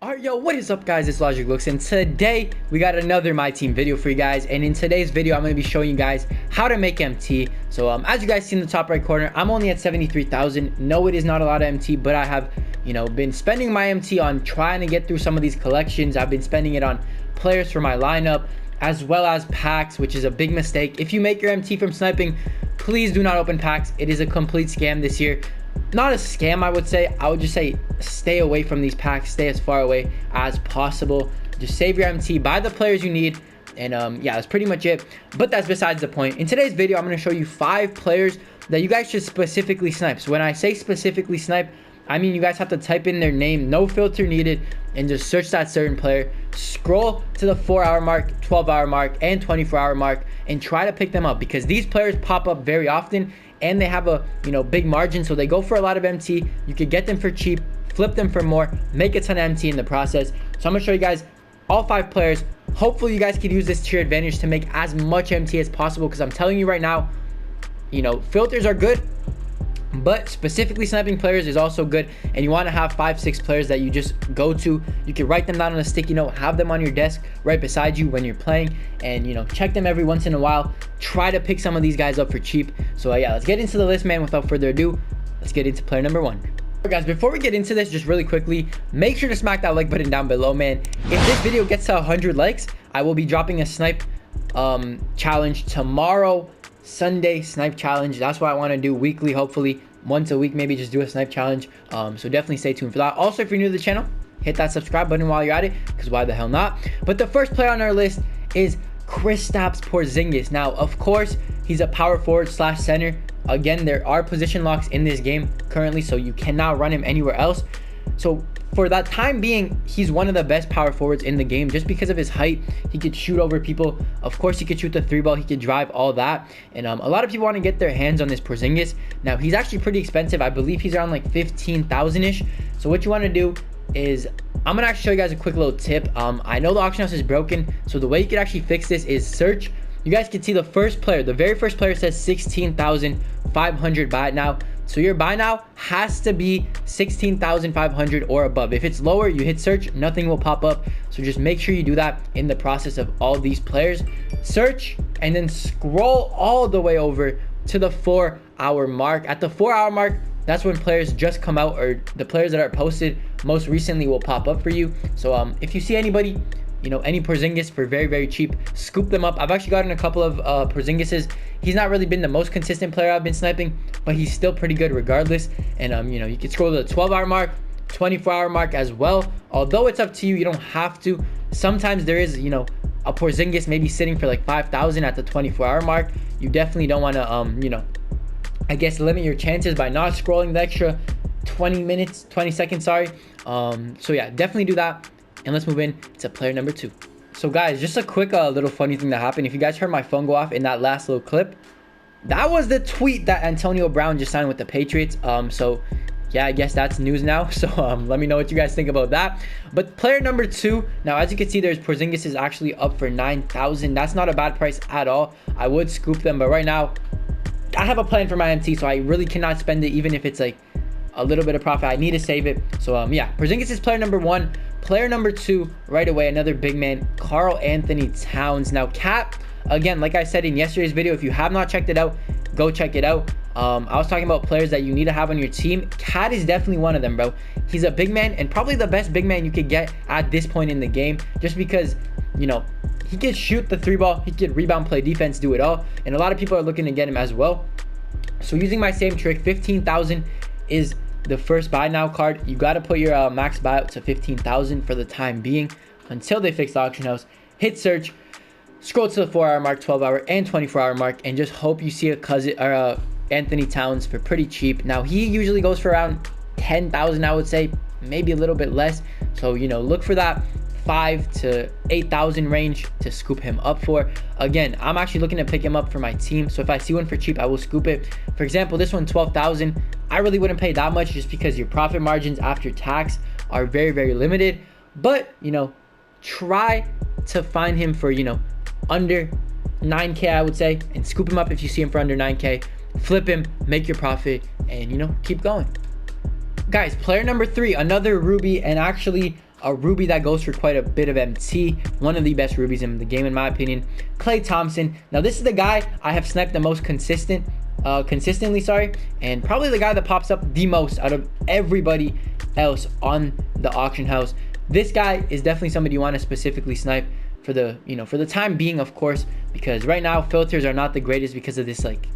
Alright, yo, what is up, guys? It's Logic Looks, and today we got another My Team video for you guys. And in today's video, I'm going to be showing you guys how to make MT. So as you guys see in the top right corner, I'm only at 73,000. No, it is not a lot of MT, but I have, been spending my MT on trying to get through some of these collections. I've been spending it on players for my lineup, as well as packs, which is a big mistake. If you make your MT from sniping, please do not open packs. It is a complete scam this year. Not a scam, I would say. I would just say stay away from these packs. Stay as far away as possible. Just save your MT, buy the players you need, and yeah, that's pretty much it. But that's besides the point. In today's video, I'm going to show you 5 players that you guys should specifically snipe. So when I say specifically snipe, I mean you guys have to type in their name, no filter needed, and just search that certain player. Scroll to the 4-hour mark, 12-hour mark, and 24-hour mark, and try to pick them up, because these players pop up very often, and they have a big margin, so they go for a lot of MT. You could get them for cheap, flip them for more, make a ton of MT in the process. So I'm gonna show you guys all 5 players. Hopefully you guys could use this to your advantage to make as much MT as possible, because I'm telling you right now, filters are good, but specifically sniping players is also good. And you want to have 5-6 players that you just go to. You can write them down on a sticky note, have them on your desk right beside you when you're playing, and check them every once in a while. Try to pick some of these guys up for cheap. So yeah, let's get into the list, man. Without further ado, let's get into player number 1. Alright guys, before we get into this, just really quickly, make sure to smack that like button down below, man. If this video gets to 100 likes, I will be dropping a snipe challenge tomorrow. Sunday snipe challenge. That's what I want to do weekly, hopefully once a week, maybe just do a snipe challenge. So definitely stay tuned for that. Also, if you're new to the channel, hit that subscribe button while you're at it, because why the hell not? But the first player on our list is Kristaps Porzingis. Now, of course, he's a power forward / center. Again, there are position locks in this game currently, so you cannot run him anywhere else. So for that time being, he's one of the best power forwards in the game, just because of his height. He could shoot over people. Of course, he could shoot the 3-ball. He could drive, all that. And a lot of people want to get their hands on this Porzingis. Now, he's actually pretty expensive. I believe he's around like 15,000-ish. So what you want to do is, I'm going to actually show you guys a quick little tip. I know the auction house is broken, so the way you can actually fix this is search. You guys can see the first player, the very first player says 16,500 buy it now. So your buy now has to be 16,500 or above. If it's lower, you hit search, nothing will pop up. So just make sure you do that in the process of all these players. Search and then scroll all the way over to the 4-hour mark. At the 4-hour mark, that's when players just come out, or the players that are posted most recently will pop up for you. So if you see anybody, any Porzingis for very, very cheap, scoop them up. I've actually gotten a couple of Porzingises. He's not really been the most consistent player I've been sniping, but he's still pretty good regardless. And you can scroll to the 12-hour mark, 24-hour mark as well. Although it's up to you, you don't have to. Sometimes there is, a Porzingis maybe sitting for like 5,000 at the 24-hour mark. You definitely don't want to, I guess, limit your chances by not scrolling the extra 20 seconds, sorry. So yeah, definitely do that. And let's move in to player number 2. So guys, just a quick little funny thing that happened. If you guys heard my phone go off in that last little clip, that was the tweet that Antonio Brown just signed with the Patriots. So yeah, I guess that's news now. So let me know what you guys think about that. But player number 2, now as you can see, there's Porzingis is actually up for 9,000. That's not a bad price at all. I would scoop them, but right now I have a plan for my MT, so I really cannot spend it, even if it's like a little bit of profit. I need to save it. So yeah, Porzingis is player number 1. Player number 2, right away, another big man, Karl Anthony Towns. Now, Cat, again, like I said in yesterday's video, if you have not checked it out, go check it out. I was talking about players that you need to have on your team. Cat is definitely one of them, bro. He's a big man, and probably the best big man you could get at this point in the game, just because, he could shoot the 3-ball, he could rebound, play defense, do it all, and a lot of people are looking to get him as well. So using my same trick, 15,000 is the first buy now card. You got to put your max buyout to 15,000 for the time being until they fix the auction house. Hit search, scroll to the 4-hour mark, 12-hour, and 24-hour mark, and just hope you see a Anthony Towns for pretty cheap. Now, he usually goes for around 10,000, I would say, maybe a little bit less. So look for that 5,000 to 8,000 range to scoop him up for. Again, I'm actually looking to pick him up for my team, so if I see one for cheap, I will scoop it. For example, this one, 12,000. I really wouldn't pay that much, just because your profit margins after tax are very, very limited. But try to find him for under 9k, I would say, and scoop him up if you see him for under 9k. Flip him, make your profit, and keep going. Guys, player number 3, another Ruby, and actually a ruby that goes for quite a bit of MT, one of the best rubies in the game in my opinion. Klay Thompson. Now this is the guy I have sniped the most consistently, and probably the guy that pops up the most out of everybody else on the auction house. This guy is definitely somebody you want to specifically snipe for the, for the time being, of course, because right now filters are not the greatest because of this like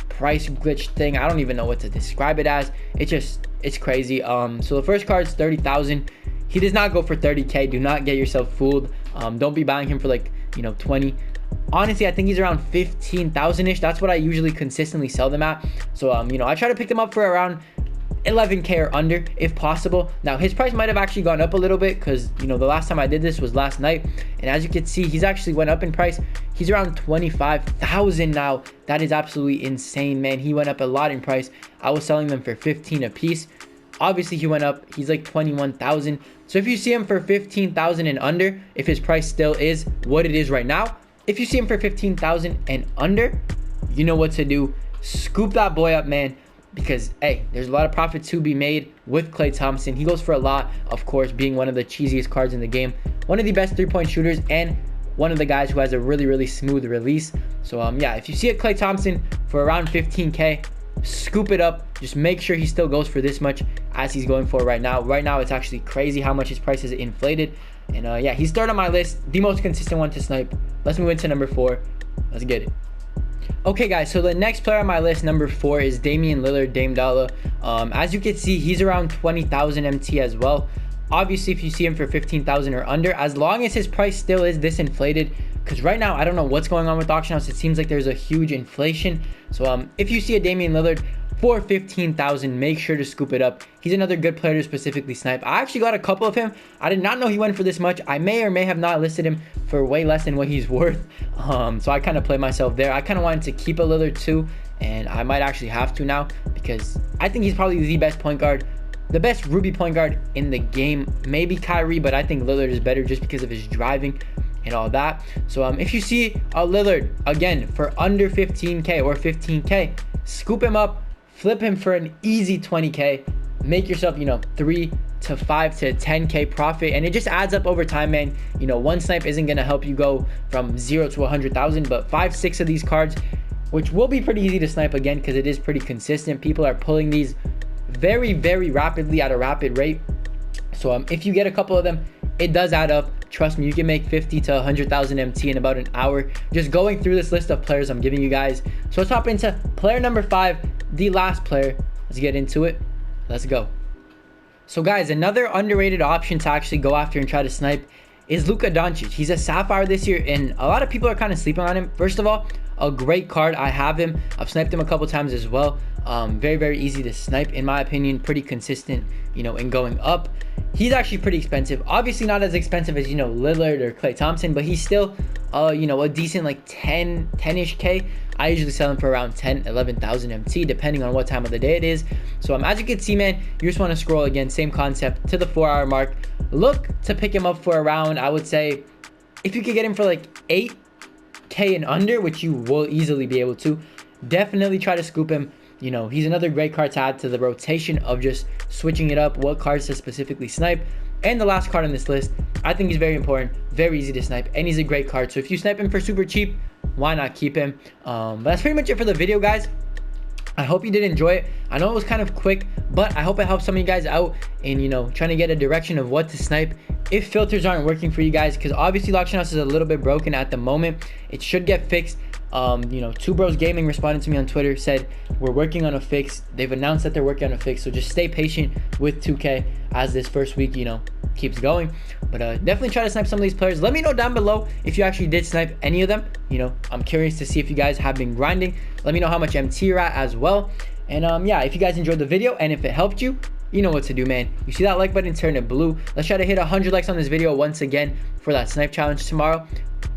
price glitch thing. I don't even know what to describe it as. It's crazy. So the first card is 30,000. He does not go for 30k. Do not get yourself fooled. Don't be buying him for like 20. Honestly, I think he's around 15,000 ish. That's what I usually consistently sell them at. So I try to pick them up for around 11k or under if possible. Now his price might have actually gone up a little bit because the last time I did this was last night, and as you can see, he's actually went up in price. He's around 25,000 now. That is absolutely insane, man. He went up a lot in price. I was selling them for 15 a piece. Obviously he went up. He's like 21,000. So if you see him for 15,000 and under, if his price still is what it is right now, if you see him for 15,000 and under, you know what to do. Scoop that boy up, man, because hey, there's a lot of profit to be made with Klay Thompson. He goes for a lot, of course, being one of the cheesiest cards in the game, one of the best three-point shooters, and one of the guys who has a really smooth release. So yeah, if you see a Klay Thompson for around 15k, scoop it up. Just make sure he still goes for this much as he's going for right now. Right now it's actually crazy how much his price is inflated. And yeah, he's third on my list, the most consistent one to snipe. Let's move into number 4. Let's get it. Okay guys, so the next player on my list, number 4, is Damian Lillard, Dame Dollar. As you can see, he's around 20,000 MT as well. Obviously, if you see him for 15,000 or under, as long as his price still is this inflated, because right now I don't know what's going on with the auction house. It seems like there's a huge inflation. So if you see a Damian Lillard for 15,000, make sure to scoop it up. He's another good player to specifically snipe. I actually got a couple of him. I did not know he went for this much. I may or may have not listed him for way less than what he's worth. So I kind of play myself there. I kind of wanted to keep a Lillard too, and I might actually have to now because I think he's probably the best point guard, the best ruby point guard in the game. Maybe Kyrie, but I think Lillard is better just because of his driving and all that. So if you see a Lillard again for under 15k or 15k, scoop him up, flip him for an easy 20k, make yourself 3 to 5 to 10k profit, and it just adds up over time, man. One snipe isn't gonna help you go from 0 to 100,000, but 5-6 of these cards, which will be pretty easy to snipe again because it is pretty consistent. People are pulling these very rapidly at a rapid rate. So if you get a couple of them, it does add up. Trust me, you can make 50 to 100,000 MT in about an hour just going through this list of players I'm giving you guys. So let's hop into player number 5, the last player. Let's get into it. Let's go. So guys, another underrated option to actually go after and try to snipe is Luka Doncic. He's a Sapphire this year, and a lot of people are kind of sleeping on him. First of all, a great card. I have him. I've sniped him a couple times as well. Very easy to snipe in my opinion. Pretty consistent, in going up. He's actually pretty expensive. Obviously not as expensive as Lillard or Klay Thompson, but he's still a decent like 10-ish K. I usually sell him for around 10-11,000 MT depending on what time of the day it is. So as you can see, man, you just want to scroll again, same concept, to the 4-hour mark. Look to pick him up for around, I would say, if you could get him for like 8k and under, which you will easily be able to, definitely try to scoop him. He's another great card to add to the rotation of just switching it up, what cards to specifically snipe. And the last card on this list, I think he's very important, very easy to snipe, and he's a great card. So if you snipe him for super cheap, why not keep him? But that's pretty much it for the video, guys. I hope you did enjoy it. I know it was kind of quick, but I hope it helped some of you guys out in, trying to get a direction of what to snipe if filters aren't working for you guys, because obviously the auction house is a little bit broken at the moment. It should get fixed. Two Bros Gaming responded to me on Twitter, said we're working on a fix. They've announced that they're working on a fix, so just stay patient with 2K as this first week keeps going. But definitely try to snipe some of these players. Let me know down below if you actually did snipe any of them. I'm curious to see if you guys have been grinding. Let me know how much MT you're at as well. And yeah, if you guys enjoyed the video and if it helped you, you know what to do, man. You see that like button, turn it blue. Let's try to hit 100 likes on this video once again for that snipe challenge tomorrow.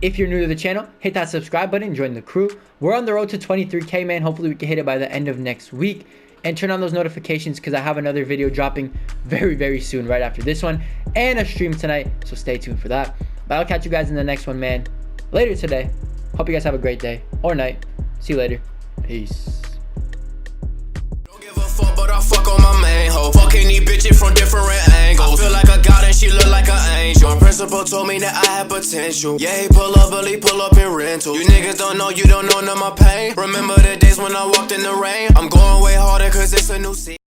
If you're new to the channel, hit that subscribe button, join the crew. We're on the road to 23k, man. Hopefully we can hit it by the end of next week. And turn on those notifications because I have another video dropping very soon right after this one, and a stream tonight, so stay tuned for that. But I'll catch you guys in the next one, man, later today. Hope you guys have a great day or night. See you later. Peace. Don't give a fuck, but fuck on my main hoe. Fucking these bitches from different angles. I feel like a god and she look like an angel. My principal told me that I had potential. Yeah, he pull up, but he pull up in rental. You niggas don't know, you don't know none of my pain. Remember the days when I walked in the rain? I'm going way harder cause it's a new season.